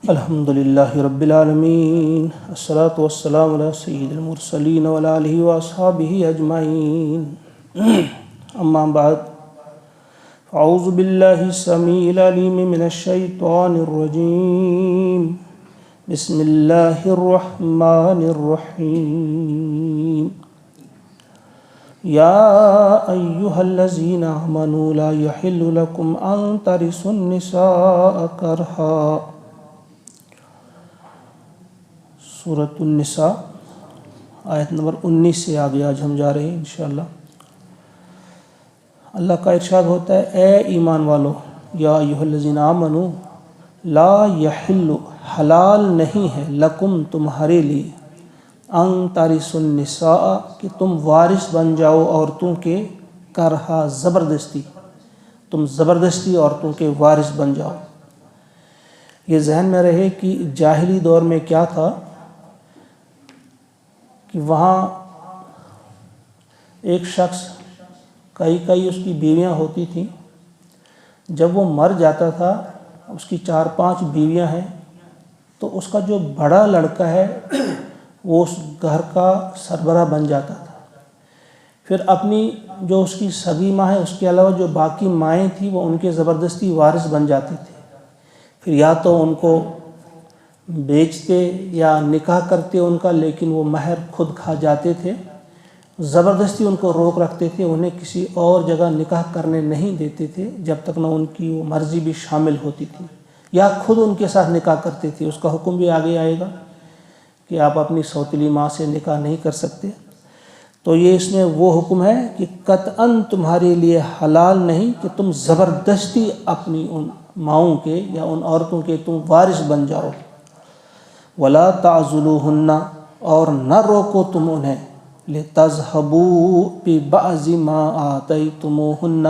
الحمد للہ رب العالمین، الصلاۃ والسلام علی سید المرسلین وعلی آلہ واصحابہ اجمعین، اما بعد، اعوذ باللہ السمیع العلیم من الشیطان الرجیم، بسم اللہ الرحمن الرحیم، یا ایہا الذین آمنوا لا یحل لکم ان ترثوا النساء کرہا۔ سورۃ النساء آیت نمبر 19 سے آگے آج ہم جا رہے ہیں انشاءاللہ۔ اللہ کا ارشاد ہوتا ہے، اے ایمان والو، یا ایھا الذین آمنوا، لا یحل، حلال نہیں ہے، لکم تمہارے لیے، ان ترثوا النساء، کہ تم وارث بن جاؤ عورتوں کے، کرہا، زبردستی، تم زبردستی عورتوں کے وارث بن جاؤ۔ یہ ذہن میں رہے کہ جاہلی دور میں کیا تھا کہ وہاں ایک شخص، کئی اس کی بیویاں ہوتی تھیں، جب وہ مر جاتا تھا، اس کی 4-5 بیویاں ہیں، تو اس کا جو بڑا لڑکا ہے وہ اس گھر کا سربراہ بن جاتا تھا۔ پھر اپنی جو اس کی سگی ماں ہے، اس کے علاوہ جو باقی مائیں تھیں، وہ ان کے زبردستی وارث بن جاتے تھے۔ پھر یا تو ان کو بیچتے یا نکاح کرتے ان کا، لیکن وہ مہر خود کھا جاتے تھے، زبردستی ان کو روک رکھتے تھے، انہیں کسی اور جگہ نکاح کرنے نہیں دیتے تھے جب تک نہ ان کی وہ مرضی بھی شامل ہوتی تھی، یا خود ان کے ساتھ نکاح کرتے تھے۔ اس کا حکم بھی آگے آئے گا کہ آپ اپنی سوتیلی ماں سے نکاح نہیں کر سکتے۔ تو یہ اس میں وہ حکم ہے کہ قطعاً تمہارے لیے حلال نہیں کہ تم زبردستی اپنی ان ماؤں کے یا ان عورتوں کے تم وارث بن جاؤ۔ وَلَا تَعْضُلُوهُنَّ، اور نہ روکو تم انہیں، لِتَذْهَبُوا بِبَعْضِ مَا آتَيْتُمُوهُنَّ،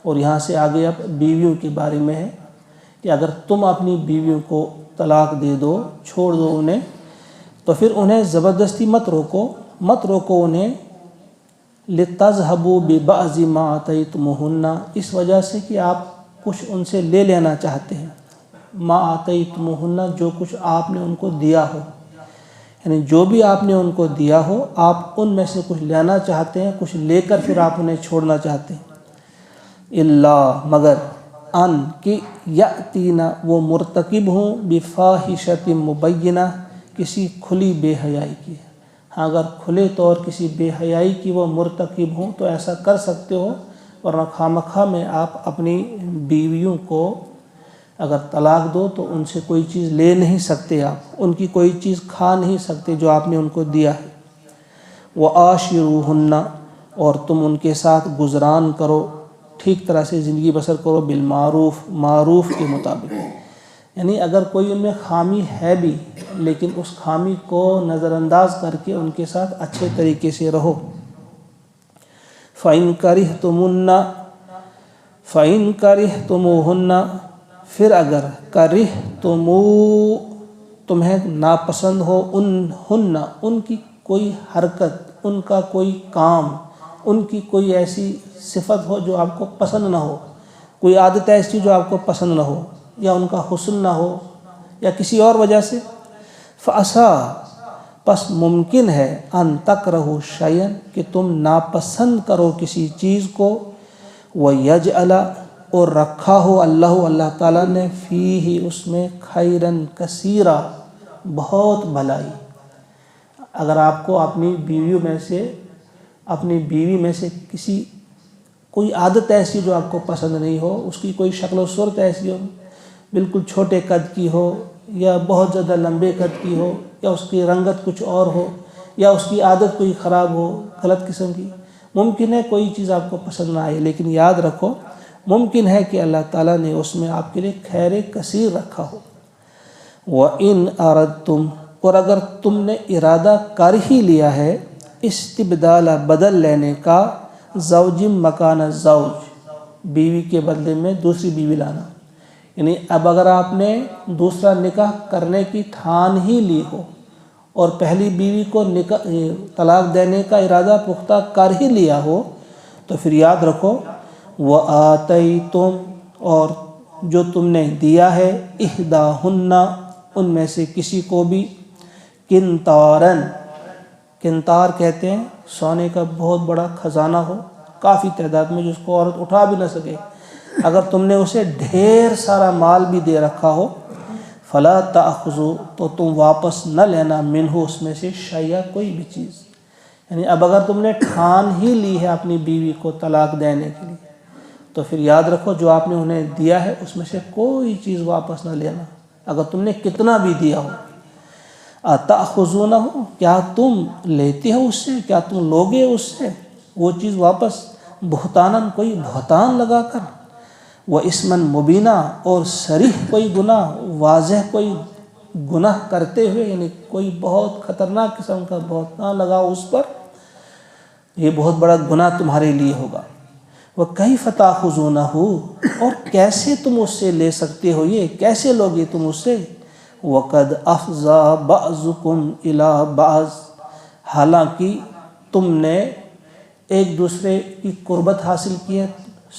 اور یہاں سے آگے اب بیویوں کے بارے میں ہے کہ اگر تم اپنی بیویوں کو طلاق دے دو، چھوڑ دو انہیں، تو پھر انہیں زبردستی مت روکو انہیں، لِتَذْهَبُوا بِبَعْضِ مَا آتَيْتُمُوهُنَّ، اس وجہ سے کہ آپ کچھ ان سے لے لینا چاہتے ہیں، ما آتیتموہن، جو کچھ آپ نے ان کو دیا ہو، یعنی جو بھی آپ نے ان کو دیا ہو، آپ ان میں سے کچھ لینا چاہتے ہیں، کچھ لے کر پھر آپ انہیں چھوڑنا چاہتے ہیں۔ اللہ، مگر، ان، کہ یأتین، وہ مرتکب ہوں، بفاحشۃ مبینہ، کسی کھلی بے حیائی کی۔ ہاں، اگر کھلے طور کسی بے حیائی کی وہ مرتکب ہوں تو ایسا کر سکتے ہو، ورنہ خوامخواہ میں آپ اپنی بیویوں کو اگر طلاق دو تو ان سے کوئی چیز لے نہیں سکتے، آپ ان کی کوئی چیز کھا نہیں سکتے جو آپ نے ان کو دیا ہے۔ وَعَاشِرُوهُنَّ، اور تم ان کے ساتھ گزران کرو، ٹھیک طرح سے زندگی بسر کرو، بالمعروف، معروف کے مطابق، یعنی اگر کوئی ان میں خامی ہے بھی، لیکن اس خامی کو نظر انداز کر کے ان کے ساتھ اچھے طریقے سے رہو۔ فَإِن كَرِهْتُمُوهُنَّ، پھر اگر تمہیں ناپسند ہو ان کی کوئی حرکت، ان کا کوئی کام، ان کی کوئی ایسی صفت ہو جو آپ کو پسند نہ ہو، کوئی عادت ایسی جو آپ کو پسند نہ ہو، یا ان کا حسن نہ ہو، یا کسی اور وجہ سے، فَعَسَىٰ، پس ممکن ہے، ان تکرہوا شیئا، کہ تم ناپسند کرو کسی چیز کو، وَيَجْعَلَ، اور رکھا ہو اللہ تعالیٰ نے، فیہ، اس میں، خیراً کثیرا، بہت بھلائی۔ اگر آپ کو اپنی بیوی میں سے کسی کوئی عادت ایسی جو آپ کو پسند نہیں ہو، اس کی کوئی شکل و صورت ایسی ہو، بالکل چھوٹے قد کی ہو، یا بہت زیادہ لمبے قد کی ہو، یا اس کی رنگت کچھ اور ہو، یا اس کی عادت کوئی خراب ہو، غلط قسم کی، ممکن ہے کوئی چیز آپ کو پسند نہ آئے، لیکن یاد رکھو ممکن ہے کہ اللہ تعالیٰ نے اس میں آپ کے لیے خیر کثیر رکھا ہو۔ وَإِنْ أَرَدْتُمْ، اور اگر تم نے ارادہ کر ہی لیا ہے، استبدال، بدل لینے کا، زوج مکان الزوج، بیوی کے بدلے میں دوسری بیوی لانا، یعنی اب اگر آپ نے دوسرا نکاح کرنے کی ٹھان ہی لی ہو اور پہلی بیوی کو طلاق دینے کا ارادہ پختہ کر ہی لیا ہو، تو پھر یاد رکھو، وَآتَيْتُمْ، اور جو تم نے دیا ہے، احداہن، ان میں سے کسی کو بھی قنطارن، قنطار کہتے ہیں سونے کا بہت بڑا خزانہ ہو کافی تعداد میں، جس کو عورت اٹھا بھی نہ سکے، اگر تم نے اسے ڈھیر سارا مال بھی دے رکھا ہو، فلا تأخذوا، تو تم واپس نہ لینا، منہ، اس میں سے، شیئا، کوئی بھی چیز۔ یعنی اب اگر تم نے ٹھان ہی لی ہے اپنی بیوی کو طلاق دینے کے لیے، تو پھر یاد رکھو جو آپ نے انہیں دیا ہے اس میں سے کوئی چیز واپس نہ لینا، اگر تم نے کتنا بھی دیا ہو۔ اتأخذونہ، کیا تم لیتے ہو اس سے، کیا تم لوگے اس سے وہ چیز واپس، بہتاناً، کوئی بہتان لگا کر، واسماً مبینہ، اور صریح کوئی گناہ، واضح کوئی گناہ کرتے ہوئے، یعنی کوئی بہت خطرناک قسم کا بہتان لگاؤ اس پر، یہ بہت بڑا گناہ تمہارے لیے ہوگا۔ وَكَيْفَ تَأْخُذُونَهُ، اور کیسے تم اس سے لے سکتے ہو، یہ کیسے لوگے تم اس سے، وَقَدْ أَفْضَى بَعْضُكُمْ إِلَىٰ بَعْضٍ، حالانکہ تم نے ایک دوسرے کی قربت حاصل کی ہے،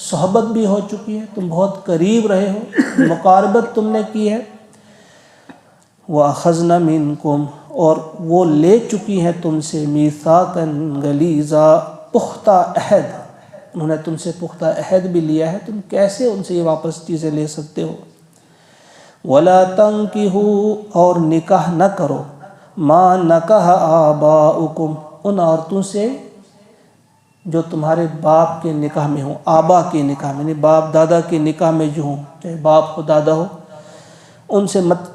صحبت بھی ہو چکی ہے، تم بہت قریب رہے ہو، مقاربت تم نے کی ہے۔ وَأَخَذْنَ مِنْكُمْ، اور وہ لے چکی ہیں تم سے، مِيثَاقًا غَلِيظًا، پختہ عہد، انہوں نے تم سے پختہ عہد بھی لیا ہے، تم کیسے ان سے یہ واپس چیزیں لے سکتے ہو۔ وَلَا تَنْكِحُوا، اور نکاح نہ کرو، مَا نَكَحَ آبَاؤُكُمْ، ان عورتوں سے جو تمہارے باپ کے نکاح میں ہوں، آبا کے نکاح میں، یعنی باپ دادا کے نکاح میں جو ہوں، چاہے باپ ہو دادا ہو، ان سے مت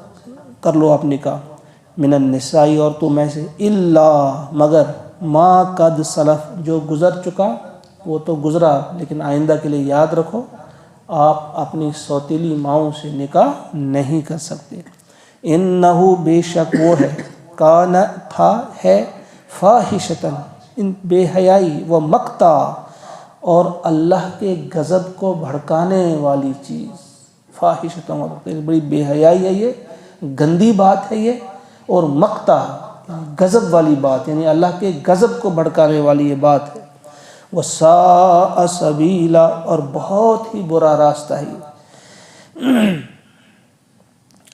کر لو آپ نکاح، من النساء، عورتوں میں سے، الا، مگر، ما قد سلف، جو گزر چکا وہ تو گزرا، لیکن آئندہ کے لیے یاد رکھو آپ اپنی سوتیلی ماؤں سے نکاح نہیں کر سکتے۔ انہو، بے شک وہ ہے، کان، تھا، ہے، فاحشتاً، ان بے حیائی، و مقتا، اور اللہ کے غضب کو بھڑکانے والی چیز، فاحشتاً، بڑی بے حیائی ہے یہ، گندی بات ہے یہ، اور مقتا، غضب والی بات، یعنی اللہ کے غضب کو بھڑکانے والی یہ بات ہے۔ وَسَاءَ سَبِيلًا، اور بہت ہی برا راستہ ہے یہ۔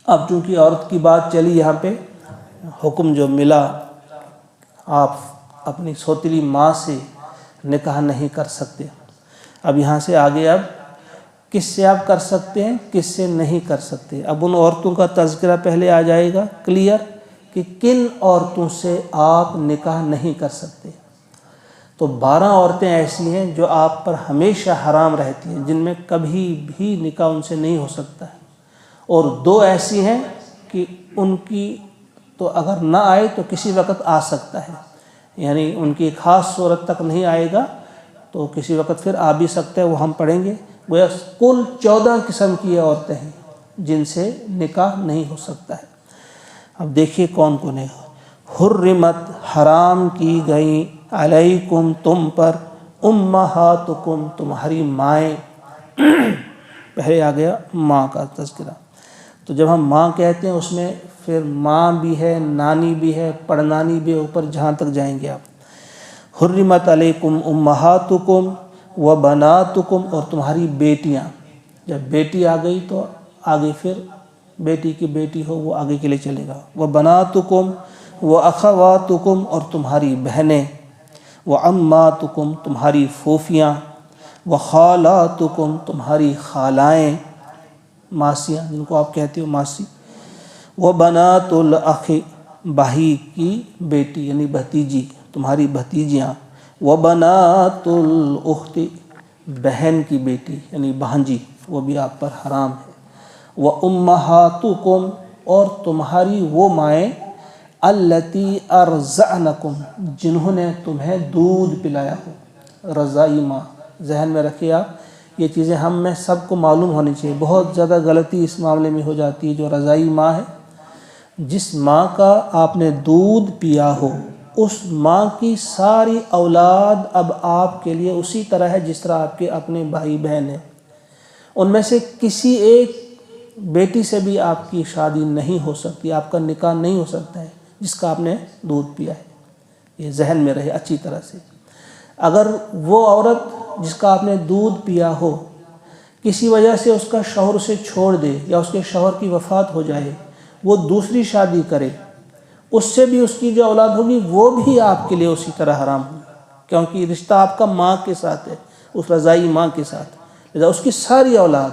اب چونکہ عورت کی بات چلی یہاں پہ، حکم جو ملا آپ اپنی سوتیلی ماں سے نکاح نہیں کر سکتے، اب یہاں سے آگے اب کس سے آپ کر سکتے ہیں، کس سے نہیں کر سکتے۔ اب ان عورتوں کا تذکرہ پہلے آ جائے گا کلیئر کہ کن عورتوں سے آپ نکاح نہیں کر سکتے۔ تو 12 عورتیں ایسی ہیں جو آپ پر ہمیشہ حرام رہتی ہیں، جن میں کبھی بھی نکاح ان سے نہیں ہو سکتا ہے، اور 2 ایسی ہیں کہ ان کی تو اگر نہ آئے تو کسی وقت آ سکتا ہے، یعنی ان کی خاص صورت تک نہیں آئے گا تو کسی وقت پھر آ بھی سکتا ہے، وہ ہم پڑھیں گے۔ گویا کل 14 قسم کی عورتیں ہیں جن سے نکاح نہیں ہو سکتا ہے۔ اب دیکھیے کون کون ہے۔ حرمت، حرام کی گئی، علیکم، تم پر، امہاتکم، تمہاری مائیں، پہلے آ گیا ماں کا تذکرہ۔ تو جب ہم ماں کہتے ہیں اس میں پھر ماں بھی ہے، نانی بھی ہے، پڑنانی بھی ہے، اوپر جہاں تک جائیں گے آپ۔ حرمت علیکم امہاتکم و بناتکم، اور تمہاری بیٹیاں، جب بیٹی آ گئی تو آگے پھر بیٹی کی بیٹی ہو وہ آگے کے لیے چلے گا۔ و بناتکم و اخواتکم، اور تمہاری بہنیں، و عماتکم، تمہاری پھوپھیاں، و خالاتکم، تمہاری خالائیں، ماسیاں جن کو آپ کہتے ہو ماسی، و بنات الاخ، بھائی کی بیٹی یعنی بھتیجی، تمہاری بھتیجیاں، و بنات الاخت، بہن کی بیٹی یعنی بھانجی، وہ بھی آپ پر حرام ہے۔ و امہاتکم، اور تمہاری وہ مائیں، التی ارضعنکم، جنہوں نے تمہیں دودھ پلایا ہو، رضائی ماں، ذہن میں رکھیے آپ یہ چیزیں ہم میں سب کو معلوم ہونی چاہیے، بہت زیادہ غلطی اس معاملے میں ہو جاتی ہے۔ جو رضائی ماں ہے، جس ماں کا آپ نے دودھ پیا ہو، اس ماں کی ساری اولاد اب آپ کے لیے اسی طرح ہے جس طرح آپ کے اپنے بھائی بہن ہیں، ان میں سے کسی ایک بیٹی سے بھی آپ کی شادی نہیں ہو سکتی، آپ کا نکاح نہیں ہو سکتا ہے جس کا آپ نے دودھ پیا ہے، یہ ذہن میں رہے اچھی طرح سے۔ اگر وہ عورت جس کا آپ نے دودھ پیا ہو کسی وجہ سے اس کا شوہر اسے چھوڑ دے، یا اس کے شوہر کی وفات ہو جائے، وہ دوسری شادی کرے، اس سے بھی اس کی جو اولاد ہوگی وہ بھی آپ کے لیے اسی طرح حرام ہوگی، کیونکہ رشتہ آپ کا ماں کے ساتھ ہے، اس رضائی ماں کے ساتھ، لہذا اس کی ساری اولاد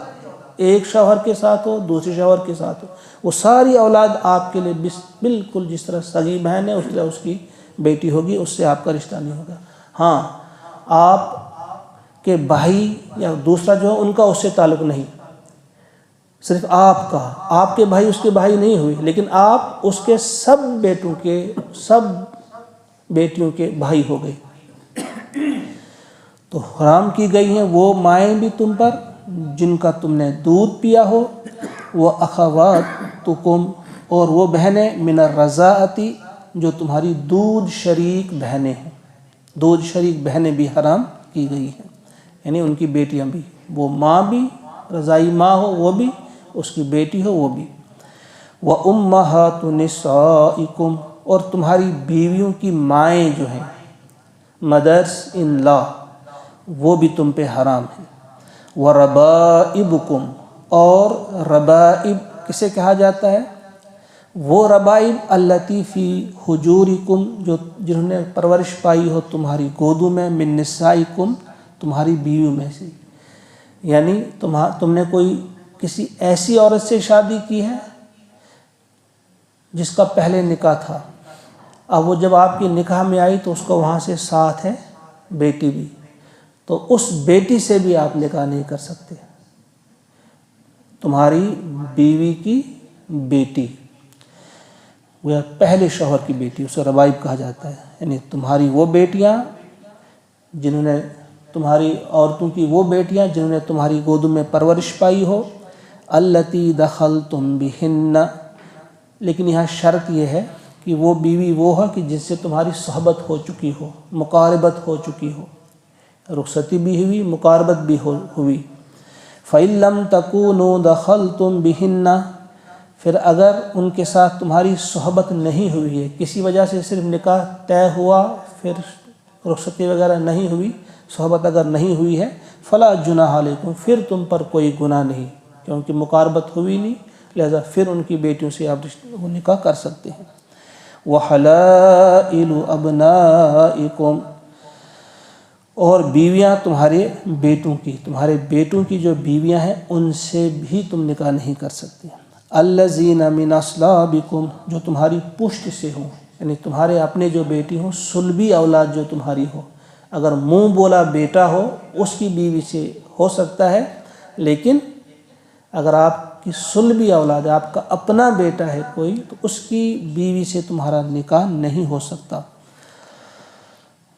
ایک شوہر کے ساتھ ہو، دوسرے شوہر کے ساتھ ہو، وہ ساری اولاد آپ کے لیے بالکل جس طرح سگی بہن ہے اس طرح اس کی بیٹی ہوگی، اس سے آپ کا رشتہ نہیں ہوگا۔ ہاں، آپ کے بھائی یا دوسرا جو ہے ان کا اس سے تعلق نہیں، صرف آپ کا، آپ کے بھائی اس کے بھائی نہیں ہوئے، لیکن آپ اس کے سب بیٹوں کے، سب بیٹیوں کے بھائی ہو گئے۔ تو حرام کی گئی ہیں وہ مائیں بھی تم پر جن کا تم نے دودھ پیا ہو، وہ اخواتکم، اور وہ بہنیں من الرضاعتی جو تمہاری دودھ شریک بہنیں ہیں، دودھ شریک بہنیں بھی حرام کی گئی ہیں، یعنی ان کی بیٹیاں بھی، وہ ماں بھی، رضائی ماں ہو وہ بھی، اس کی بیٹی ہو وہ بھی۔ وَأُمَّهَاتُ نِسَائِكُمْ، اور تمہاری بیویوں کی مائیں جو ہیں، مدرس ان لا، وہ بھی تم پہ حرام ہیں۔ وَرَبَائِبُكُمْ، اور ربائب کسے کہا جاتا ہے؟ وہ ربائب التی فی حجورکم، جو جنہوں نے پرورش پائی ہو تمہاری گودوں میں، من نسائکم، تمہاری بیویوں میں سے، یعنی تم نے کوئی کسی ایسی عورت سے شادی کی ہے جس کا پہلے نکاح تھا، اب وہ جب آپ کی نکاح میں آئی تو اس کو وہاں سے ساتھ ہے بیٹی بھی، تو اس بیٹی سے بھی آپ نکاح نہیں کر سکتے۔ تمہاری بیوی کی بیٹی، وہ پہلے شوہر کی بیٹی، اسے ربائب کہا جاتا ہے، یعنی تمہاری وہ بیٹیاں جنہوں نے، تمہاری عورتوں کی وہ بیٹیاں جنہوں نے تمہاری گودوں میں پرورش پائی ہو، التی دخلتم بہن، لیکن یہاں شرط یہ ہے کہ وہ بیوی وہ ہے کہ جس سے تمہاری صحبت ہو چکی ہو، مقاربت ہو چکی ہو، رخصتی بھی ہوئی، مقاربت بھی ہوئی۔ فَإِن لَمْ تَكُونُوا دَخَلْتُمْ بِهِنَّ، پھر اگر ان کے ساتھ تمہاری صحبت نہیں ہوئی ہے، کسی وجہ سے صرف نکاح طے ہوا پھر رخصتی وغیرہ نہیں ہوئی، صحبت اگر نہیں ہوئی ہے، فَلَا جُنَاحَ عَلَيْكُمْ، پھر تم پر کوئی گناہ نہیں، کیونکہ مقاربت ہوئی نہیں، لہذا پھر ان کی بیٹیوں سے آپ وہ نکاح کر سکتے ہیں۔ وَحَلَائِلُ أَبْنَائِكُمْ، اور بیویاں تمہارے بیٹوں کی، تمہارے بیٹوں کی جو بیویاں ہیں ان سے بھی تم نکاح نہیں کر سکتے۔ الَّذِينَ مِنْ أَصْلَابِكُمْ، جو تمہاری پشت سے ہوں، یعنی تمہارے اپنے جو بیٹی ہوں، صلبی اولاد جو تمہاری ہو، اگر منہ بولا بیٹا ہو اس کی بیوی سے ہو سکتا ہے، لیکن اگر آپ کی صلبی اولاد ہے، آپ کا اپنا بیٹا ہے کوئی، تو اس کی بیوی سے تمہارا نکاح نہیں ہو سکتا۔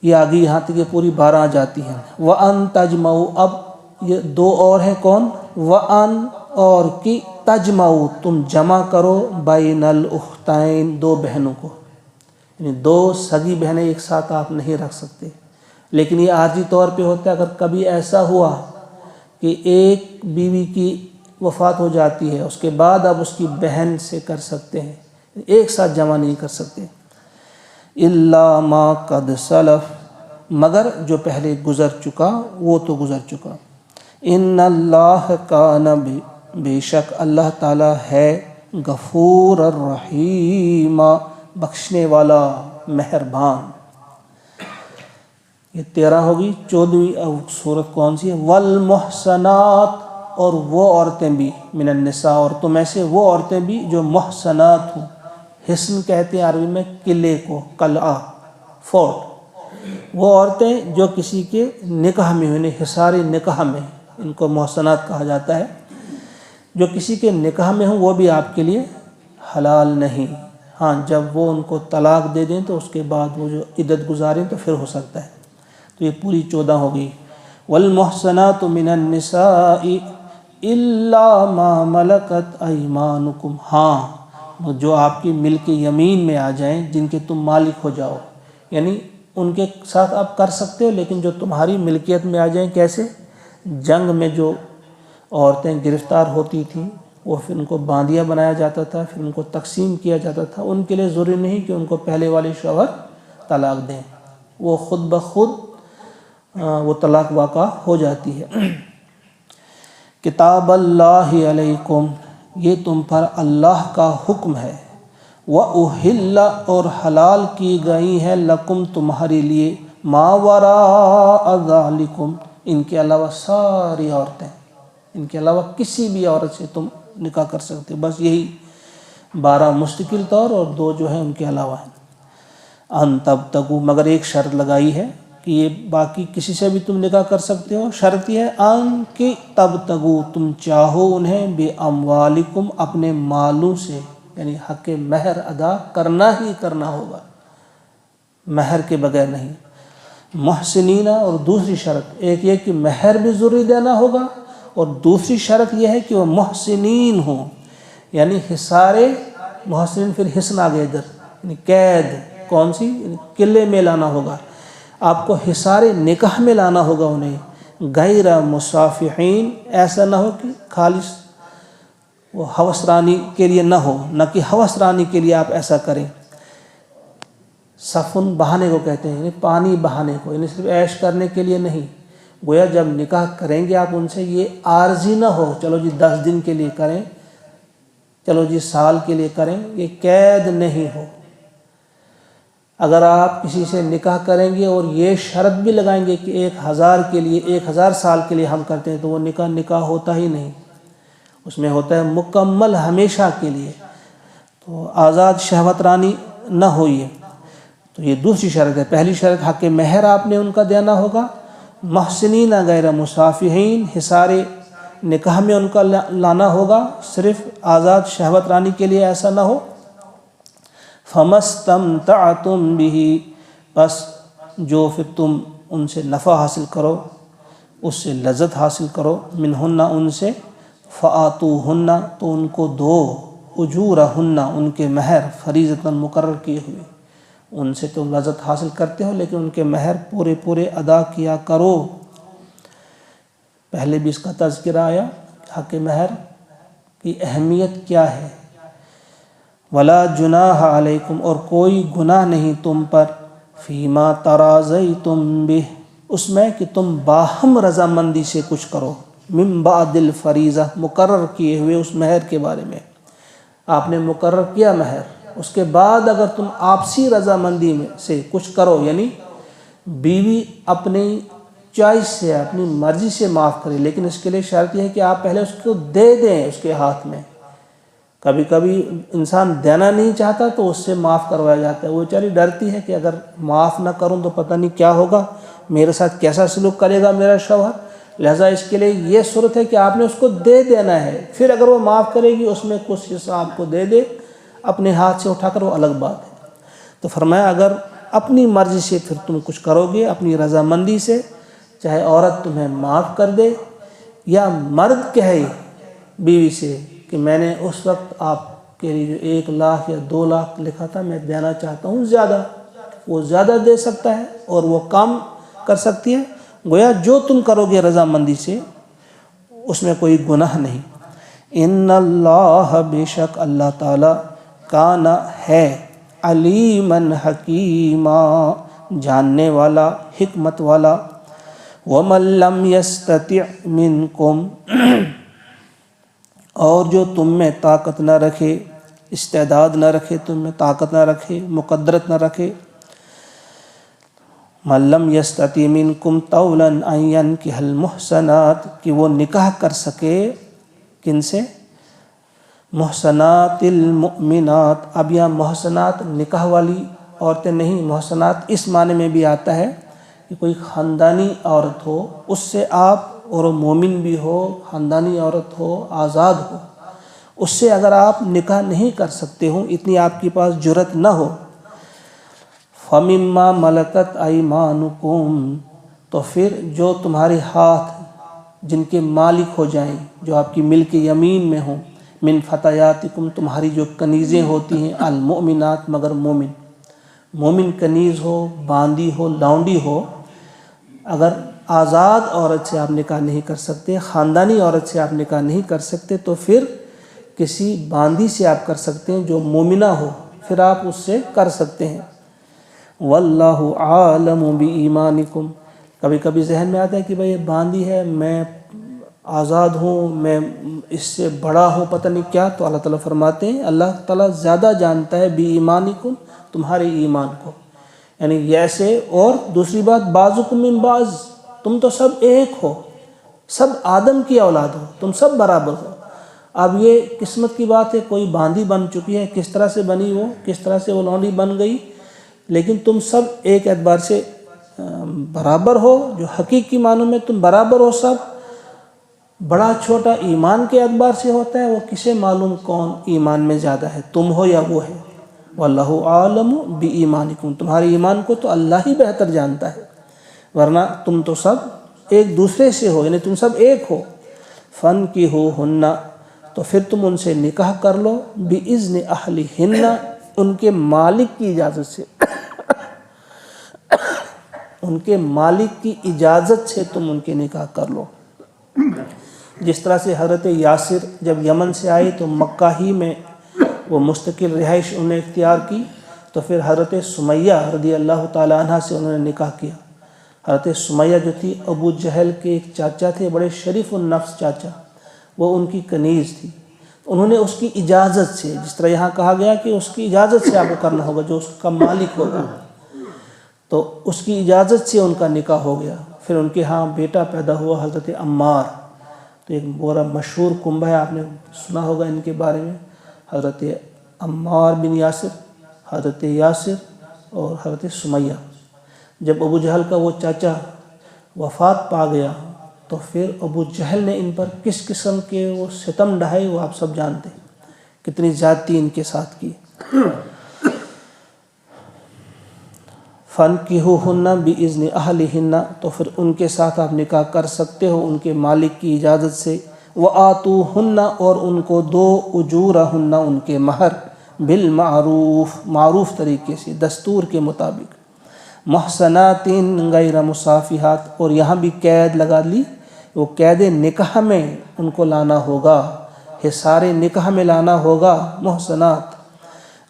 یہ آگے یہاں تک یہ پوری 12 آ جاتی ہیں۔ وَأَن تَجْمَعُوا، اب یہ دو اور ہیں کون؟ وَأَن، اور کی تجمعوا، تم جمع کرو، بین الاختین، دو بہنوں کو، یعنی دو سگی بہنیں ایک ساتھ آپ نہیں رکھ سکتے، لیکن یہ عارضی طور پہ ہوتا ہے، اگر کبھی ایسا ہوا کہ ایک بیوی کی وفات ہو جاتی ہے، اس کے بعد آپ اس کی بہن سے کر سکتے ہیں، ایک ساتھ جمع نہیں کر سکتے۔ الا ما قد سلف، مگر جو پہلے گزر چکا وہ تو گزر چکا۔ ان اللہ کان، بے شک اللہ تعالی ہے، غفور الرحیم، بخشنے والا، مہربان۔ یہ 13 ہوگی۔ 14ویں سورت کون سی ہے؟ والمحصنات، اور وہ عورتیں بھی، من النساء، عورتوں میں سے وہ عورتیں بھی جو محصنات ہوں، حصن کہتے ہیں عربی میں قلعے کو، قلعہ، فورٹ، وہ عورتیں جو کسی کے نکاح میں ہوئے، حصار نکاح میں، ان کو محصنات کہا جاتا ہے، جو کسی کے نکاح میں ہوں وہ بھی آپ کے لیے حلال نہیں۔ ہاں، جب وہ ان کو طلاق دے دیں تو اس کے بعد وہ جو عدت گزاریں تو پھر ہو سکتا ہے۔ تو یہ پوری 14 ہو گئی۔ والمحصنات من النساء الا ما ملکت ایمانکم، ہاں جو آپ کی ملک یمین میں آ جائیں، جن کے تم مالک ہو جاؤ، یعنی ان کے ساتھ آپ کر سکتے ہو، لیکن جو تمہاری ملکیت میں آ جائیں۔ کیسے؟ جنگ میں جو عورتیں گرفتار ہوتی تھیں وہ پھر ان کو باندیا بنایا جاتا تھا، پھر ان کو تقسیم کیا جاتا تھا، ان کے لیے ضروری نہیں کہ ان کو پہلے والے شوہر طلاق دیں، وہ خود بخود وہ طلاق واقع ہو جاتی ہے۔ کتاب اللہ علیکم، یہ تم پر اللہ کا حکم ہے۔ وَأُحِلَّ اور حلال کی گئی ہیں لکم تمہارے لیے ما وراء ذالکم ان کے علاوہ ساری عورتیں، ان کے علاوہ کسی بھی عورت سے تم نکاح کر سکتے ہو، بس یہی 12 مستقل طور اور 2 جو ہیں ان کے علاوہ ہیں۔ ان تبتغوا مگر ایک شرط لگائی ہے کہ یہ باقی کسی سے بھی تم نکاح کر سکتے ہو، شرط یہ ہے ان کہ تبتغوا تم چاہو انہیں بے اموالکم اپنے مالوں سے، یعنی حق مہر ادا کرنا ہی کرنا ہوگا، مہر کے بغیر نہیں۔ محسنین اور دوسری شرط ایک یہ کہ مہر بھی ضروری دینا ہوگا، اور دوسری شرط یہ ہے کہ وہ محسنین ہوں، یعنی حصار محسنین، پھر حسن آ گئے ادھر، یعنی قید کون سی، یعنی قلعے میں لانا ہوگا آپ کو، حصار نکاح میں لانا ہوگا انہیں، غیر مصافحین ایسا نہ ہو کہ خالص وہ ہوس رانی کے لیے نہ ہو، نہ کہ ہوس رانی کے لیے آپ ایسا کریں۔ صفن بہانے کو کہتے ہیں، یعنی پانی بہانے کو، یعنی صرف عیش کرنے کے لیے نہیں، گویا جب نکاح کریں گے آپ ان سے یہ عارضی نہ ہو، چلو جی 10 دن کے لیے کریں، چلو جی سال کے لیے کریں، یہ قید نہیں ہو۔ اگر آپ کسی سے نکاح کریں گے اور یہ شرط بھی لگائیں گے کہ 1000 کے لیے 1000 سال کے لیے ہم کرتے ہیں، تو وہ نکاح ہوتا ہی نہیں، اس میں ہوتا ہے مکمل ہمیشہ کے لیے، تو آزاد شہوت رانی نہ ہوئی۔ تو یہ دوسری شرط ہے۔ پہلی شرط حق مہر آپ نے ان کا دینا ہوگا، محسنین غیر مصافحین حصار نکاح میں ان کا لانا ہوگا، صرف آزاد شہوت رانی کے لیے ایسا نہ ہو۔ فَمَسْتَمْتَعْتُمْ بِهِ بس جو پھر تم ان سے نفع حاصل کرو، اس سے لذت حاصل کرو، منہن ان سے، فَآتُوهُنَّ تو ان کو دو، اجورہن ان کے مہر، فریضتاً مقرر کیے ہوئے، ان سے تم لذت حاصل کرتے ہو لیکن ان کے مہر پورے ادا کیا کرو۔ پہلے بھی اس کا تذکرہ آیا، حق مہر کی اہمیت کیا ہے۔ ولا جناح علیکم اور کوئی گناہ نہیں تم پر، فیما تراضیتم بہ اس میں کہ تم باہم رضامندی سے کچھ کرو، من بعد الفریضہ مقرر کیے ہوئے اس مہر کے بارے میں، آپ نے مقرر کیا مہر، اس کے بعد اگر تم آپسی رضامندی میں سے کچھ کرو، یعنی بیوی اپنی چوائس سے اپنی مرضی سے معاف کرے، لیکن اس کے لیے شرط یہ ہے کہ آپ پہلے اس کو دے دیں اس کے ہاتھ میں۔ کبھی کبھی انسان دینا نہیں چاہتا تو اس سے معاف کروایا جاتا ہے، وہ بیچاری ڈرتی ہے کہ اگر معاف نہ کروں تو پتہ نہیں کیا ہوگا، میرے ساتھ کیسا سلوک کرے گا میرا شوہر، لہٰذا اس کے لیے یہ صورت ہے کہ آپ نے اس کو دے دینا ہے، پھر اگر وہ معاف کرے گی اس میں کچھ حصہ آپ کو دے دے اپنے ہاتھ سے اٹھا کر، وہ الگ بات ہے۔ تو فرمایا اگر اپنی مرضی سے پھر تم کچھ کرو گے، اپنی رضامندی سے، چاہے عورت تمہیں معاف کر دے یا مرد کہے بیوی سے کہ میں نے اس وقت آپ کے لیے جو 1 لاکھ یا 2 لاکھ لکھا تھا میں دینا چاہتا ہوں زیادہ، وہ زیادہ دے سکتا ہے اور وہ کم کر سکتی ہے، گویا جو تم کرو گے رضامندی سے اس میں کوئی گناہ نہیں۔ ان اللہ بے شک اللہ تعالی کان ہے، علیماً حکیما جاننے والا حکمت والا۔ وَمَن لَّمْ يَسْتَطِعْ مِنْكُمْ اور جو تم میں طاقت نہ رکھے، استعداد نہ رکھے، تم میں طاقت نہ رکھے، مقدرت نہ رکھے، مَن لَّمْ يَسْتَطِعْ مِنْكُمْ طَوْلًا أَن يَنكِحَ الْمُحْصَنَاتِ کہ وہ نکاح کر سکے کن سے؟ محسنات المؤمنات۔ اب یہاں محسنات نکاح والی عورتیں نہیں، محسنات اس معنی میں بھی آتا ہے کہ کوئی خاندانی عورت ہو، اس سے آپ، اور مومن بھی ہو، خاندانی عورت ہو، آزاد ہو، اس سے اگر آپ نکاح نہیں کر سکتے ہوں، اتنی آپ کے پاس جرت نہ ہو، فَمِمَّا مَلَكَتْ أَيْمَانُكُمْ تو پھر جو تمہارے ہاتھ جن کے مالک ہو جائیں، جو آپ کی ملک یمین میں ہوں، من فتیاتکم تمہاری جو کنیزیں ہوتی ہیں، المؤمنات مگر مومن کنیز ہو، باندی ہو، لونڈی ہو، اگر آزاد عورت سے آپ نکاح نہیں کر سکتے، خاندانی عورت سے آپ نکاح نہیں کر سکتے، تو پھر کسی باندی سے آپ کر سکتے ہیں جو مومنہ ہو، پھر آپ اس سے کر سکتے ہیں۔ واللہ عالم بایمانکم کبھی کبھی ذہن میں آتا ہے کہ بھئی یہ باندی ہے، میں آزاد ہوں، میں اس سے بڑا ہوں، پتہ نہیں کیا، تو اللہ تعالیٰ فرماتے ہیں اللہ تعالیٰ زیادہ جانتا ہے بی ایمانکم، تمہارے ایمان کو، یعنی ایسے. اور دوسری بات بعضکم من بعض، تم تو سب ایک ہو، سب آدم کی اولاد ہو، تم سب برابر ہو. اب یہ قسمت کی بات ہے، کوئی باندھی بن چکی ہے، کس طرح سے بنی وہ، کس طرح سے وہ لونڈی بن گئی، لیکن تم سب ایک اعتبار سے برابر ہو. جو حقیقی معنوں میں تم برابر ہو سب، بڑا چھوٹا ایمان کے اعتبار سے ہوتا ہے، وہ کسے معلوم کون ایمان میں زیادہ ہے، تم ہو یا وہ ہے. واللہ عالم بایمانکم، تمہارے ایمان کو تو اللہ ہی بہتر جانتا ہے، ورنہ تم تو سب ایک دوسرے سے ہو، یعنی تم سب ایک ہو. فانکحوہن، تو پھر تم ان سے نکاح کر لو، باذن اہلہن، ان کے مالک کی اجازت سے، ان کے مالک کی اجازت سے تم ان کے نکاح کر لو. جس طرح سے حضرت یاسر جب یمن سے آئے تو مکہ ہی میں وہ مستقل رہائش انہوں نے اختیار کی، تو پھر حضرت سمیہ رضی اللہ تعالیٰ عنہ سے انہوں نے نکاح کیا. حضرت سمیہ جو تھی ابو جہل کے ایک چاچا تھے، بڑے شریف النفس چاچا، وہ ان کی کنیز تھی. انہوں نے اس کی اجازت سے، جس طرح یہاں کہا گیا کہ اس کی اجازت سے آپ کو کرنا ہوگا، جو اس کا مالک ہوگا، تو اس کی اجازت سے ان کا نکاح ہو گیا. پھر ان کے ہاں بیٹا پیدا ہوا حضرت عمار. تو ایک بڑا مشہور کنبہ ہے، آپ نے سنا ہوگا ان کے بارے میں، حضرت عمار بن یاسر، حضرت یاسر اور حضرت سمیہ. جب ابو جہل کا وہ چاچا وفات پا گیا تو پھر ابو جہل نے ان پر کس قسم کے وہ ستم ڈھائے، وہ آپ سب جانتے ہیں، کتنی زیادتی ان کے ساتھ کی. فانکحوہن باذن اہلہن، تو پھر ان کے ساتھ آپ نکاح کر سکتے ہو ان کے مالک کی اجازت سے. وآتوہن، اور ان کو دو اجورہن، ان کے مہر، بالمعروف، معروف طریقے سے، دستور کے مطابق. محصنات غیر مصافحات، اور یہاں بھی قید لگا لی، وہ قید نکاح میں ان کو لانا ہوگا، حصار نکاح میں لانا ہوگا. محصنات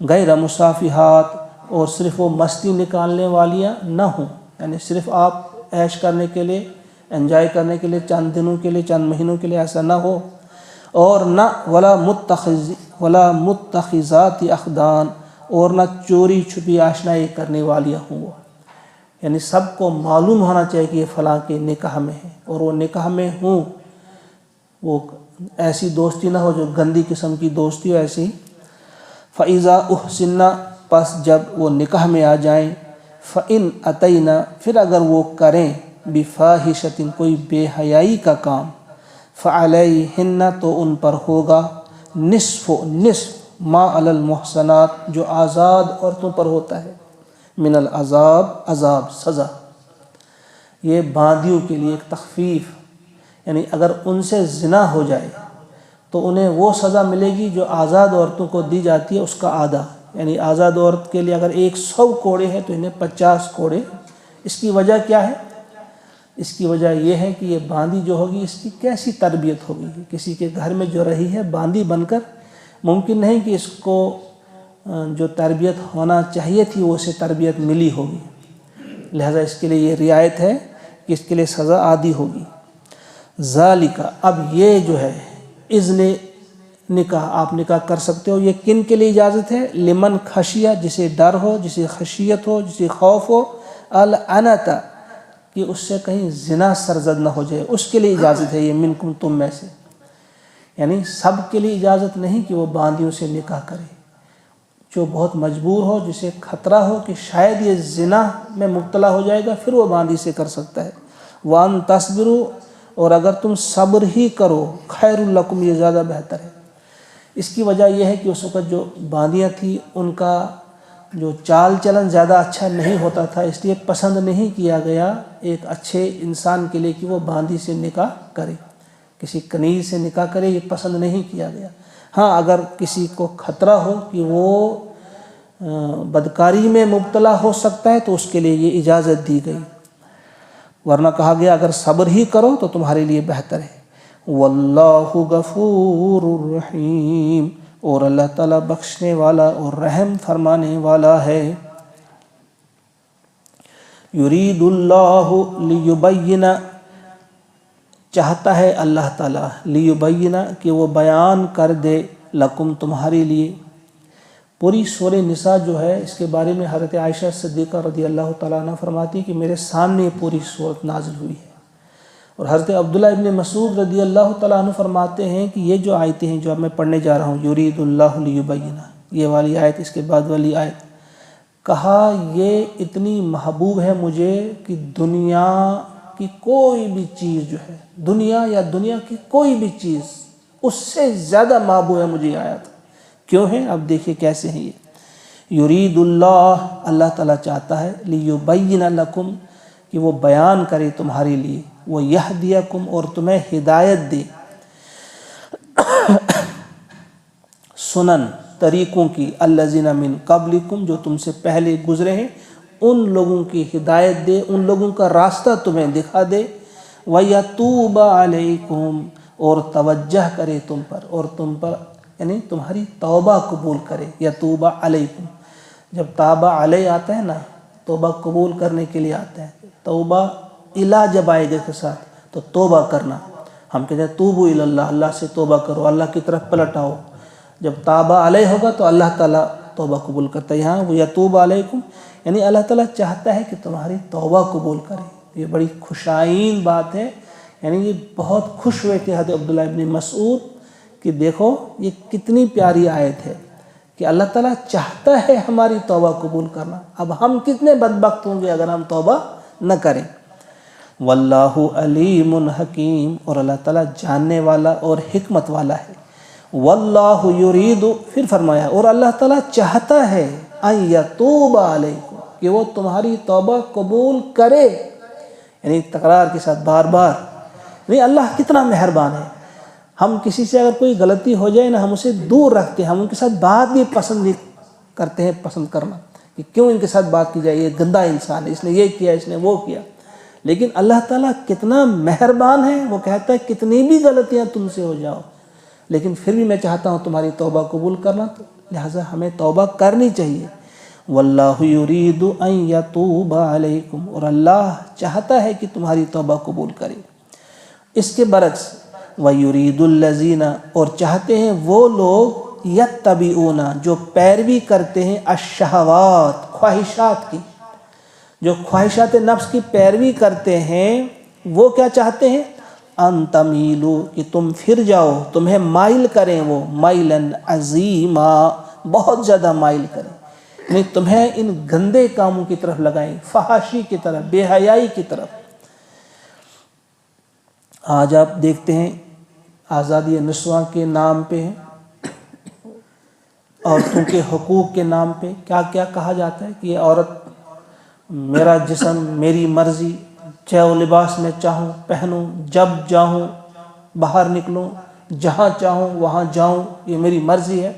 غیر مصافحات، اور صرف وہ مستی نکالنے والیاں نہ ہوں، یعنی صرف آپ عیش کرنے کے لیے، انجوائے کرنے کے لیے، چند دنوں کے لیے، چند مہینوں کے لیے، ایسا نہ ہو. اور نہ ولا متخذات اخدان، اور نہ چوری چھپی آشنائی کرنے والیاں ہوں وہ، یعنی سب کو معلوم ہونا چاہیے کہ یہ فلاں کے نکاح میں ہے، اور وہ نکاح میں ہوں، وہ ایسی دوستی نہ ہو جو گندی قسم کی دوستی ہو ایسی. فَإِذَا أُحْسِنَّ، پس جب وہ نکاح میں آ جائیں. فَإِنْ أَتَيْنَ، پھر اگر وہ کریں، بِفَاحِشَةٍ، کوئی بے حیائی کا کام، فَعَلَيْهِنَّ، تو ان پر ہوگا نصف ما علی المحصنات، جو آزاد عورتوں پر ہوتا ہے، من العذاب، عذاب، سزا. یہ باندیوں کے لیے ایک تخفیف، یعنی اگر ان سے زنا ہو جائے تو انہیں وہ سزا ملے گی جو آزاد عورتوں کو دی جاتی ہے، اس کا آدھا. یعنی آزاد عورت کے لیے اگر 100 کوڑے ہیں تو انہیں 50 کوڑے. اس کی وجہ کیا ہے؟ اس کی وجہ یہ ہے کہ یہ باندی جو ہوگی اس کی کیسی تربیت ہوگی. کسی کے گھر میں جو رہی ہے باندی بن کر، ممکن نہیں کہ اس کو جو تربیت ہونا چاہیے تھی وہ اسے تربیت ملی ہوگی، لہذا اس کے لیے یہ رعایت ہے کہ اس کے لیے سزا عادی ہوگی. ذالک، اب یہ جو ہے اذن نکاح، آپ نکاح کر سکتے ہو. یہ کن کے لیے اجازت ہے؟ لمن خشیہ، جسے ڈر ہو، جسے خشیت ہو، جسے خوف ہو، العنت، کہ اس سے کہیں زنا سرزد نہ ہو جائے، اس کے لیے اجازت ہے یہ، منکم، تم میں سے. یعنی سب کے لیے اجازت نہیں کہ وہ باندیوں سے نکاح کرے. جو بہت مجبور ہو، جسے خطرہ ہو کہ شاید یہ زنا میں مبتلا ہو جائے گا، پھر وہ باندی سے کر سکتا ہے. وَأَن تَصْبِرُوا، اور اگر تم صبر ہی کرو، خیر لکم، یہ زیادہ بہتر ہے. اس کی وجہ یہ ہے کہ اس وقت جو باندیاں تھیں ان کا جو چال چلن زیادہ اچھا نہیں ہوتا تھا، اس لیے پسند نہیں کیا گیا ایک اچھے انسان کے لیے کہ وہ باندی سے نکاح کرے، کسی کنیز سے نکاح کرے، یہ پسند نہیں کیا گیا. ہاں اگر کسی کو خطرہ ہو کہ وہ بدکاری میں مبتلا ہو سکتا ہے تو اس کے لیے یہ اجازت دی گئی، ورنہ کہا گیا اگر صبر ہی کرو تو تمہارے لیے بہتر ہے. واللہ غفور الرحیم، اور اللہ تعالیٰ بخشنے والا اور رحم فرمانے والا ہے. یرید اللہ لیبین، چاہتا ہے اللہ تعالیٰ لیبینا کہ وہ بیان کر دے لکم تمہارے لیے. پوری سورہ نساء جو ہے اس کے بارے میں حضرت عائشہ صدیقہ رضی اللہ تعالیٰ عنہ فرماتی کہ میرے سامنے پوری صورت نازل ہوئی ہے. اور حضرت عبداللہ ابن مسعود رضی اللہ تعالیٰ عنہ فرماتے ہیں کہ یہ جو آیتیں ہیں جو اب میں پڑھنے جا رہا ہوں یرید اللہ لیبینا، یہ والی آیت اس کے بعد والی آیت، کہا یہ اتنی محبوب ہے مجھے کہ دنیا کی کوئی بھی چیز جو ہے، دنیا یا دنیا کی کوئی بھی چیز اس سے زیادہ محبوب ہے مجھے یہ آیت. کیوں ہے؟ اب دیکھیے کیسے ہیں یہ. یرید اللہ، اللہ تعالیٰ چاہتا ہے لیبین لکم کہ وہ بیان کرے تمہارے لیے، وہ یہدیکم اور تمہیں ہدایت دے، سنن طریقوں کی، الذین من قبلکم جو تم سے پہلے گزرے ہیں ان لوگوں کی ہدایت دے، ان لوگوں کا راستہ تمہیں دکھا دے. وَيَتُوبَ عَلَيْكُمْ اور توجہ کرے تم پر، اور تم پر یعنی تمہاری توبہ قبول کرے. یتوب علیکم، جب تابہ علیہ آتا ہے نا توبہ قبول کرنے کے لیے آتا ہے. توبہ الا جب آئے گا کے ساتھ تو توبہ کرنا، ہم کہتے ہیں توبو الی اللہ، اللہ سے توبہ کرو، اللہ کی طرف پلٹ آؤ. جب تابہ علیہ ہوگا تو اللہ تعالیٰ توبہ قبول کرتا ہے. یہاں وہ یتوب علیکم یعنی اللہ تعالیٰ چاہتا ہے کہ تمہاری توبہ قبول کرے. یہ بڑی خوشائن بات ہے. یعنی یہ بہت خوش ہوئے تھے حضرت عبداللہ ابن مسعود کہ دیکھو یہ کتنی پیاری آیت ہے کہ اللہ تعالیٰ چاہتا ہے ہماری توبہ قبول کرنا. اب ہم کتنے بدبخت ہوں گے اگر ہم توبہ نہ کریں. واللہ علیم حکیم اور اللہ تعالیٰ جاننے والا اور حکمت والا ہے. واللہ یرید پھر فرمایا اور اللہ تعالیٰ چاہتا ہے ان یتوب علیکم کہ وہ تمہاری توبہ قبول کرے. یعنی تکرار کے ساتھ بار بار. نہیں اللہ کتنا مہربان ہے. ہم کسی سے اگر کوئی غلطی ہو جائے نا ہم اسے دور رکھتے ہیں، ہم ان کے ساتھ بات بھی پسند نہیں کرتے ہیں، پسند کرنا کہ کیوں ان کے ساتھ بات کی جائے، یہ گندا انسان ہے، اس نے یہ کیا، اس نے وہ کیا. لیکن اللہ تعالیٰ کتنا مہربان ہے، وہ کہتا ہے کتنی بھی غلطیاں تم سے ہو جاؤ لیکن پھر بھی میں چاہتا ہوں تمہاری توبہ قبول کرنا، تو لہٰذا ہمیں توبہ کرنی چاہیے. واللہ یرید ان یتوب علیکم اور اللہ چاہتا ہے کہ تمہاری توبہ قبول کرے. اس کے برعکس وَيُرِيدُ الَّذِينَ اور چاہتے ہیں وہ لوگ یتبعون جو پیروی کرتے ہیں الشہوات خواہشات کی، جو خواہشات نفس کی پیروی کرتے ہیں وہ کیا چاہتے ہیں ان تمیلو کہ تم پھر جاؤ، تمہیں مائل کریں، وہ مائلاً عظیما بہت زیادہ مائل کریں، یعنی تمہیں ان گندے کاموں کی طرف لگائیں، فحاشی کی طرف، بے حیائی کی طرف. آج آپ دیکھتے ہیں آزادی نسواں کے نام پہ عورتوں کے حقوق کے نام پہ کیا کیا کہا جاتا ہے کہ یہ عورت میرا جسم میری مرضی، چاہے وہ لباس میں چاہوں پہنوں، جب چاہوں باہر نکلوں، جہاں چاہوں وہاں جاؤں، یہ میری مرضی ہے.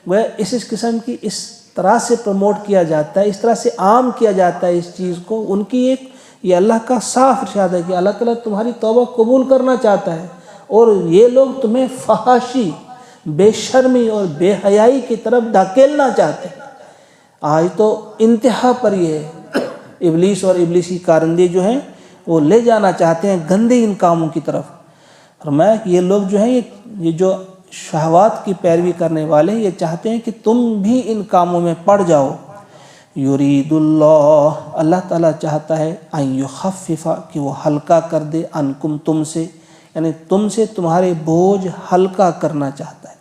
وہ اس قسم کی اس طرح سے پروموٹ کیا جاتا ہے، اس طرح سے عام کیا جاتا ہے اس چیز کو. ان کی ایک یہ اللہ کا صاف ارشاد ہے کہ اللہ تعالیٰ تمہاری توبہ قبول کرنا چاہتا ہے اور یہ لوگ تمہیں فحاشی، بے شرمی اور بے حیائی کی طرف دھکیلنا چاہتے ہیں. آج تو انتہا پر یہ ہے، ابلیس اور ابلیسی کارندے جو ہیں وہ لے جانا چاہتے ہیں گندے ان کاموں کی طرف. فرمایا کہ یہ لوگ جو ہیں یہ جو شہوات کی پیروی کرنے والے یہ چاہتے ہیں کہ تم بھی ان کاموں میں پڑ جاؤ. یرید اللہ تعالیٰ چاہتا ہے ان یخفف کہ وہ ہلکا کر دے عنکم تم سے، یعنی تم سے تمہارے بوجھ ہلکا کرنا چاہتا ہے.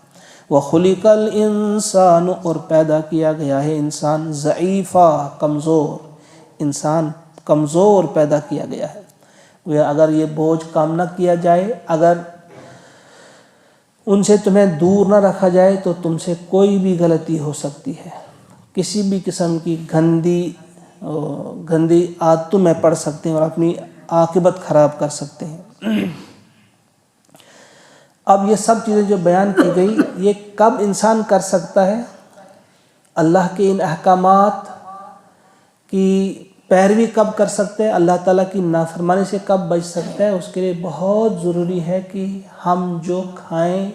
وخلق الانسان اور پیدا کیا گیا ہے انسان ضعیفا کمزور، انسان کمزور پیدا کیا گیا ہے. اگر یہ بوجھ کم نہ کیا جائے، اگر ان سے تمہیں دور نہ رکھا جائے تو تم سے کوئی بھی غلطی ہو سکتی ہے، کسی بھی قسم کی گندی عادتوں میں پڑ سکتے ہیں اور اپنی عاقبت خراب کر سکتے ہیں. اب یہ سب چیزیں جو بیان کی گئی یہ کب انسان کر سکتا ہے؟ اللہ کے ان احکامات کی پیروی کب کر سکتے ہیں؟ اللہ تعالیٰ کی نافرمانی سے کب بچ سکتا ہے؟ اس کے لیے بہت ضروری ہے کہ ہم جو کھائیں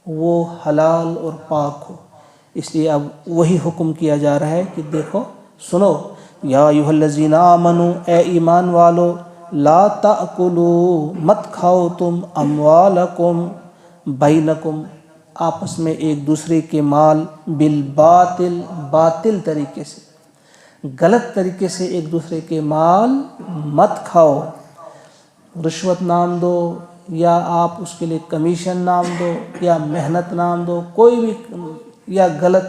وہ حلال اور پاک ہو. اس لیے اب وہی حکم کیا جا رہا ہے کہ دیکھو سنو، یا ایھا الذین آمنوا اے ایمان والو، لا تأکلوا مت کھاؤ تم اموالکم بینکم آپس میں ایک دوسرے کے مال بالباطل باطل طریقے سے، غلط طریقے سے ایک دوسرے کے مال مت کھاؤ، رشوت نام دو یا آپ اس کے لیے کمیشن نام دو یا محنت نام دو، کوئی بھی، یا غلط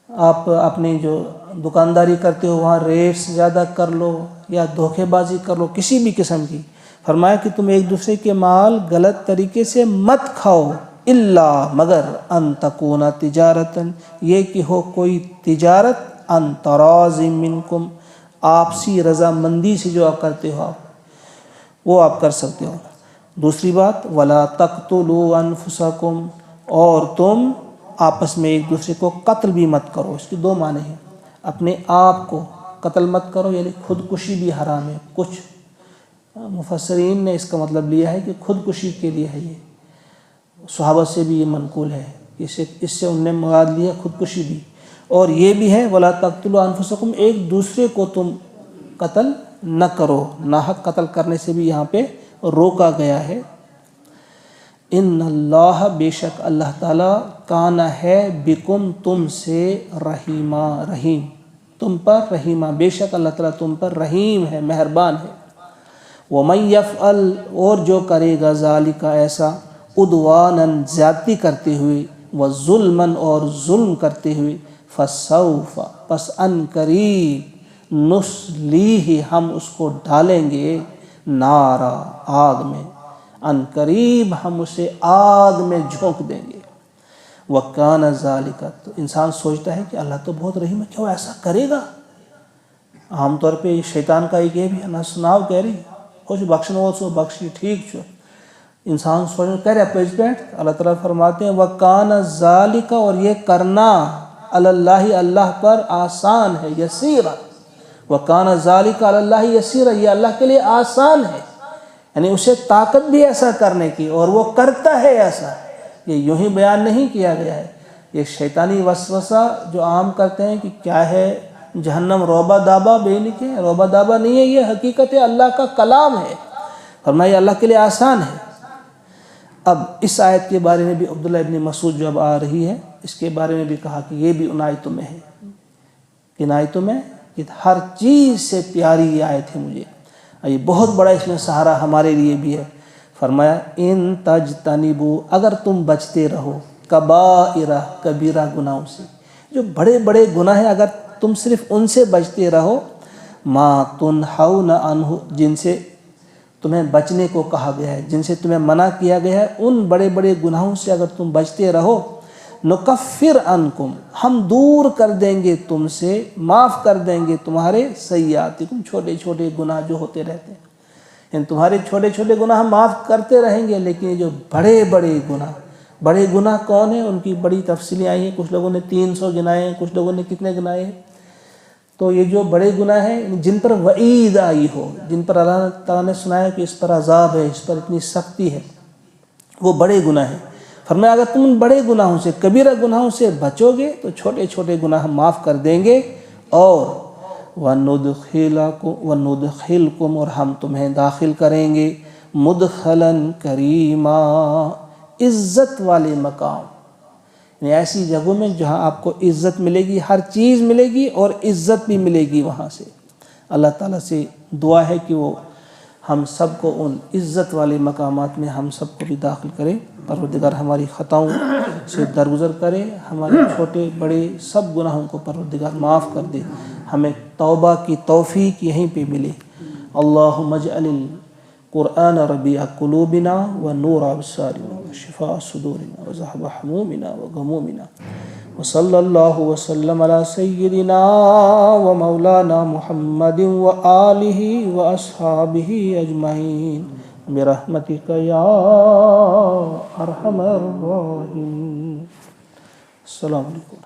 آپ اپنی جو دکانداری کرتے ہو وہاں ریٹس زیادہ کر لو یا دھوکے بازی کر لو کسی بھی قسم کی، فرمایا کہ تم ایک دوسرے کے مال غلط طریقے سے مت کھاؤ، الا مگر ان تکون تجارتاً یہ کہ ہو کوئی تجارت، ان تراض منکم آپسی رضامندی سے جو آپ کرتے ہو آپ وہ آپ کر سکتے ہو۔ دوسری بات ولا تقتلوا انفسکم اور تم آپس میں ایک دوسرے کو قتل بھی مت کرو، اس کی دو معنی ہیں، اپنے آپ کو قتل مت کرو یعنی خودکشی بھی حرام ہے، کچھ مفسرین نے اس کا مطلب لیا ہے کہ خودکشی کے لیے ہے، یہ صحابہ سے بھی یہ منقول ہے، اس سے انہوں نے مراد لیا خودکشی بھی، اور یہ بھی ہے ولا تقتلوا انفسکم ایک دوسرے کو تم قتل نہ کرو، ناحق قتل کرنے سے بھی یہاں پہ روکا گیا ہے۔ ان اللہ بے شک اللہ تعالیٰ کان ہے بکم تم سے رحیمہ رحیم، تم پر رحیمہ، بے شک اللہ تعالیٰ تم پر رحیم ہے، مہربان ہے۔ وَمَن يَفْعَلْ اور جو کرے گا ذَلِكَ ایسا عدواناً زیادتی کرتے ہوئے وظلماً اور ظلم کرتے ہوئے فَسَوْفَ پس ان قریب نُصْلِيهِ ہم اس کو ڈالیں گے نارا آگ میں، ان قریب ہم اسے آگ میں جھونک دیں گے۔ وَكَانَ ذَلِكَ تو انسان سوچتا ہے کہ اللہ تو بہت رحیم ہے، کیا وہ ایسا کرے گا؟ عام طور پہ شیطان کا ایک یہ بھی ہے نہ سناؤ کہہ رہی کچھ بخشنا ہو سو بخشی ٹھیک چھو، انسان سوچنا کہہ رہا پیج پیٹ، اللہ تعالیٰ فرماتے ہیں وَكَانَ ذَلِكَ اور یہ کرنا اللہ اللہ پر آسان ہے، یسیرا وَكَانَ ذَلِكَ اللہ یسیرا یہ اللہ کے لیے آسان ہے، یعنی اسے طاقت بھی ایسا کرنے کی اور وہ کرتا ہے ایسا، یہ یوں ہی بیان نہیں کیا گیا ہے، یہ شیطانی وسوسہ جو عام کرتے ہیں کہ کیا ہے جہنم روبہ دابہ بے لکھے، روبہ دابہ نہیں ہے، یہ حقیقت اللہ کا کلام ہے، فرمایا اللہ کے لیے آسان ہے۔ اب اس آیت کے بارے میں بھی عبداللہ ابن مسعود جو اب آ رہی ہے اس کے بارے میں بھی کہا کہ یہ بھی ان آیتوں میں ہے، کن آیتوں میں کہ ہر چیز سے پیاری یہ آیت ہے مجھے، یہ بہت بڑا اس میں سہارا ہمارے لیے بھی ہے۔ فرمایا ان تجتنبوا اگر تم بچتے رہو کبائرہ کبیرہ گناہوں سے، جو بڑے بڑے گناہ ہیں اگر تم صرف ان سے بچتے رہو، ما تنہون عنہ جن سے تمہیں بچنے کو کہا گیا ہے، جن سے تمہیں منع کیا گیا ہے، ان بڑے بڑے گناہوں سے اگر تم بچتے رہو، نکفر عنکم ہم دور کر دیں گے تم سے، معاف کر دیں گے تمہارے سیئاتکم چھوٹے چھوٹے گناہ جو ہوتے رہتے ہیں، یعنی تمہارے چھوٹے چھوٹے گناہ ہم معاف کرتے رہیں گے، لیکن یہ جو بڑے بڑے گناہ کون ہیں ان کی بڑی تفصیلیں آئی ہیں، کچھ لوگوں نے 300 گنائے ہیں، کچھ لوگوں نے کتنے گنائے ہیں، تو یہ جو بڑے گناہ ہیں جن پر وعید آئی ہو، جن پر اللہ تعالیٰ نے سنایا کہ اس پر عذاب ہے، اس پر اتنی سختی ہے، وہ بڑے گناہ ہیں۔ فرمایا اگر تم ان بڑے گناہوں سے کبیرہ گناہوں سے بچو گے تو چھوٹے چھوٹے گناہ ہم معاف کر دیں گے، اور وَنُدْخِلْكُمْ اور ہم تمہیں داخل کریں گے مدخلاً کریما عزت والے مقام، یعنی ایسی جگہوں میں جہاں آپ کو عزت ملے گی، ہر چیز ملے گی اور عزت بھی ملے گی وہاں سے۔ اللہ تعالیٰ سے دعا ہے کہ وہ ہم سب کو ان عزت والے مقامات میں ہم سب کو بھی داخل کرے، پروردگار ہماری خطاؤں سے درگزر کرے، ہمارے چھوٹے بڑے سب گناہوں کو پروردگار معاف کر دے، ہمیں توبہ کی توفیق یہیں پہ ملے۔ اللہم اجعل القرآن ربیع قلوبنا ونور ابصارنا وشفاء صدورنا وذهب همومنا وغمومنا وصلی اللہ وسلم علی سیدنا ومولانا محمد وآلہ واصحابہ اجمعین برحمتک یا ارحم الراحمین۔ السلام علیکم۔